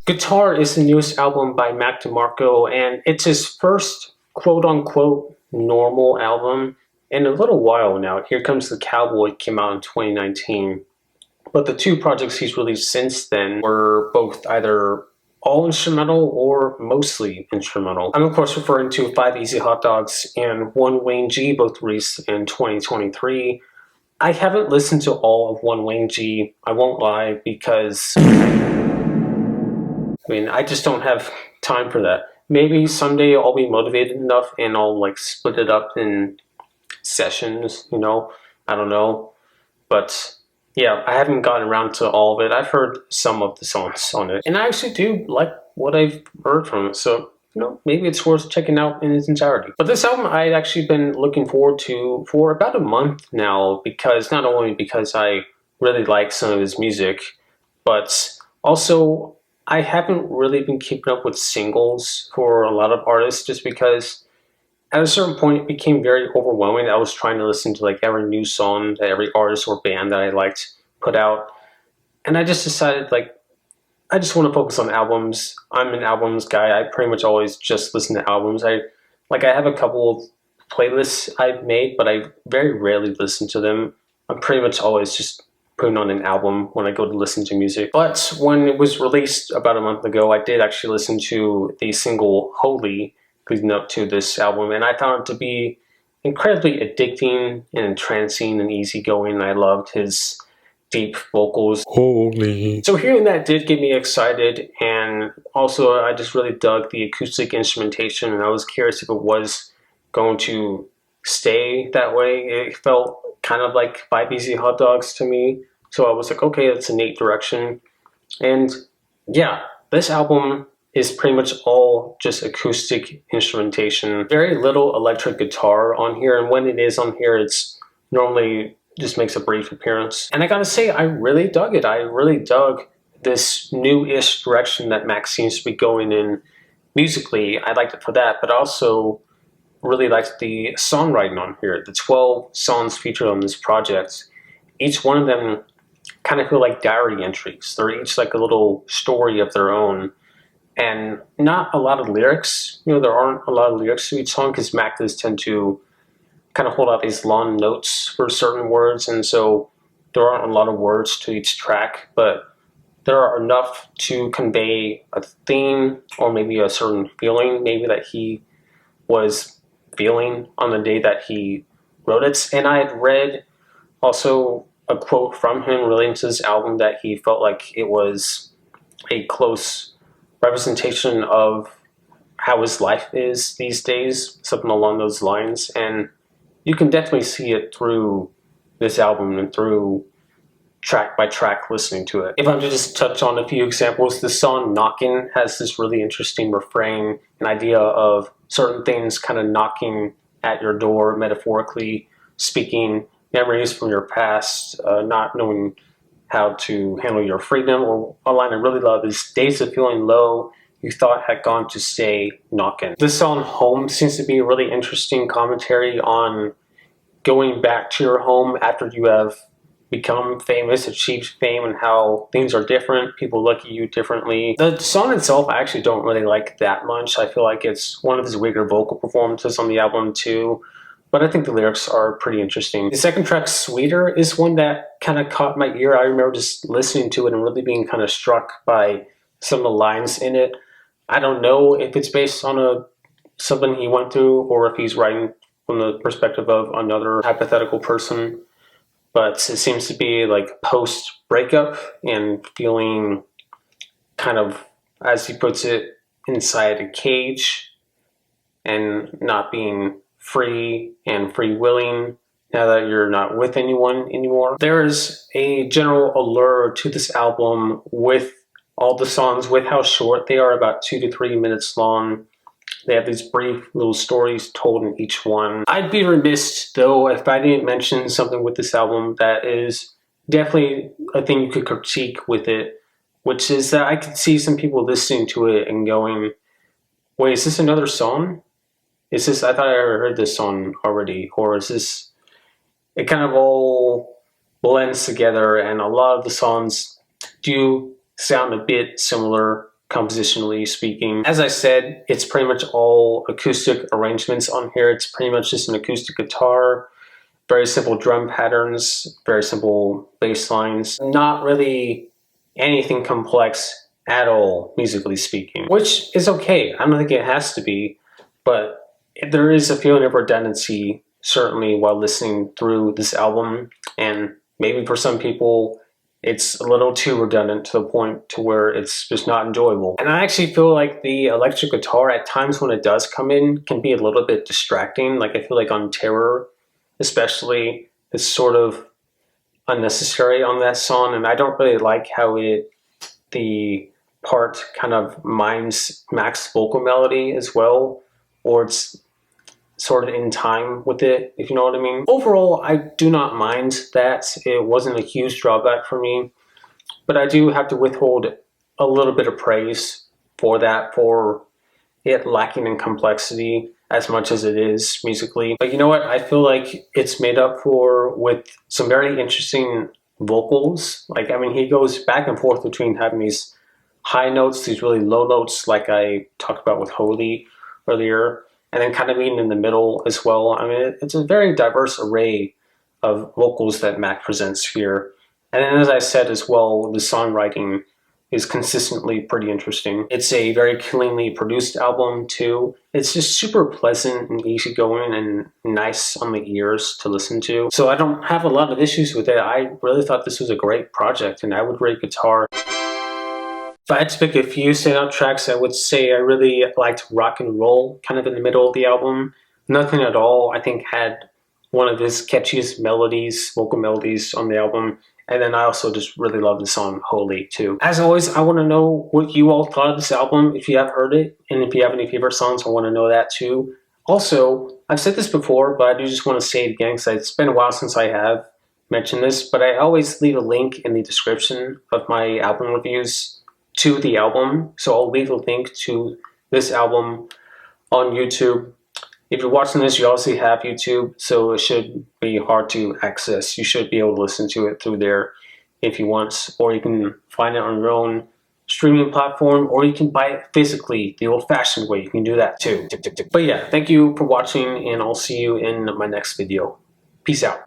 Guitar is the newest album by DeMarco, and it's his first quote-unquote normal album in a little while now. Here Comes the Cowboy came out in 2019, but the two projects he's released since then were both either all instrumental or mostly instrumental. I'm of course referring to 5 Easy Hot Dogs and 1 Wayne G, both released in 2023. I haven't listened to all of 1 Wayne G, I won't lie, because I just don't have time for that. Maybe someday I'll be motivated enough and I'll like split it up in sessions, I don't know. But yeah, I haven't gotten around to all of it. I've heard some of the songs on it, and I actually do like what I've heard from it. So, maybe it's worth checking out in its entirety. But this album I'd actually been looking forward to for about a month now, because not only because I really like some of his music, but also I haven't really been keeping up with singles for a lot of artists, just because at a certain point it became very overwhelming. I was trying to listen to like every new song that every artist or band that I liked put out, and I just decided like I just want to focus on albums. I'm an albums guy. I pretty much always just listen to albums. I have a couple of playlists I've made, but I very rarely listen to them. I'm pretty much always just putting on an album when I go to listen to music. But when it was released about a month ago, I did actually listen to the single Holy leading up to this album, and I found it to be incredibly addicting and entrancing and easygoing. I loved his deep vocals. Holy. So hearing that did get me excited, and also I just really dug the acoustic instrumentation, and I was curious if it was going to stay that way. It felt kind of like 5 Easy Hot Dogs to me, so I was like, okay, that's a neat direction. And yeah, this album is pretty much all just acoustic instrumentation. Very little electric guitar on here, and when it is on here, it's normally just makes a brief appearance. And I gotta say, I really dug it. I really dug this new-ish direction that Max seems to be going in musically. I liked it for that, but also really liked the songwriting on here. The 12 songs featured on this project, each one of them kind of feel like diary entries. They're each like a little story of their own, and not a lot of lyrics. There aren't a lot of lyrics to each song, because Mac does tend to kind of hold out these long notes for certain words, and so there aren't a lot of words to each track, but there are enough to convey a theme or maybe a certain feeling maybe that he was feeling on the day that he wrote it. And I had read also a quote from him relating to this album that he felt like it was a close representation of how his life is these days, something along those lines. And you can definitely see it through this album and through track by track listening to it. If I'm to just touch on a few examples, the song Knockin' has this really interesting refrain, an idea of certain things kind of knocking at your door, metaphorically speaking, memories from your past, not knowing how to handle your freedom. Or a line I really love is, days of feeling low, you thought had gone to stay knockin'. This song Home seems to be a really interesting commentary on going back to your home after you have become famous, achieved fame, and how things are different. People look at you differently. The song itself I actually don't really like that much. I feel like it's one of his weaker vocal performances on the album too, but I think the lyrics are pretty interesting. The second track, Sweeter, is one that kind of caught my ear. I remember just listening to it and really being kind of struck by some of the lines in it. I don't know if it's based on something he went through, or if he's writing from the perspective of another hypothetical person, but it seems to be like post-breakup and feeling kind of, as he puts it, inside a cage and not being free and free-willing now that you're not with anyone anymore. There's a general allure to this album with all the songs, with how short they are, about 2 to 3 minutes long. They have these brief little stories told in each one. I'd be remiss, though, if I didn't mention something with this album that is definitely a thing you could critique with it, which is that I could see some people listening to it and going, wait, is this another song? I thought I already heard this song already, or is this, it kind of all blends together, and a lot of the songs do sound a bit similar compositionally speaking. As I said, it's pretty much all acoustic arrangements on here. It's pretty much just an acoustic guitar, very simple drum patterns, very simple bass lines. Not really anything complex at all, musically speaking, which is okay. I don't think it has to be, but there is a feeling of redundancy, certainly, while listening through this album, and maybe for some people, it's a little too redundant to the point to where it's just not enjoyable. And I actually feel like the electric guitar, at times when it does come in, can be a little bit distracting. Like I feel like on Terror, especially, it's sort of unnecessary on that song, and I don't really like how the part kind of mimes Mac's vocal melody as well, or it's sort of in time with it, if you know what I mean. Overall, I do not mind that. It wasn't a huge drawback for me, but I do have to withhold a little bit of praise for that, for it lacking in complexity as much as it is musically. But you know what? I feel like it's made up for with some very interesting vocals. Like, I mean, he goes back and forth between having these high notes, these really low notes, like I talked about with Holy earlier, and then kind of being in the middle as well. I mean, it's a very diverse array of vocals that Mac presents here. And then, as I said as well, the songwriting is consistently pretty interesting. It's a very cleanly produced album too. It's just super pleasant and easygoing and nice on the ears to listen to. So I don't have a lot of issues with it. I really thought this was a great project, and I would rate Guitar. If I had to pick a few standout tracks, I would say I really liked Rock and Roll, kind of in the middle of the album. Nothing at All, I think, had one of his catchiest melodies, vocal melodies on the album. And then I also just really love the song Holy too. As always, I want to know what you all thought of this album, if you have heard it, and if you have any favorite songs, I want to know that too. Also, I've said this before, but I do just want to say it again because it's been a while since I have mentioned this, but I always leave a link in the description of my album reviews to the album. So I'll leave a link to this album on YouTube. If you're watching this, you obviously have YouTube, so it should be hard to access. You should be able to listen to it through there if you want, or you can find it on your own streaming platform, or you can buy it physically the old-fashioned way. You can do that too. But yeah, thank you for watching, and I'll see you in my next video. Peace out.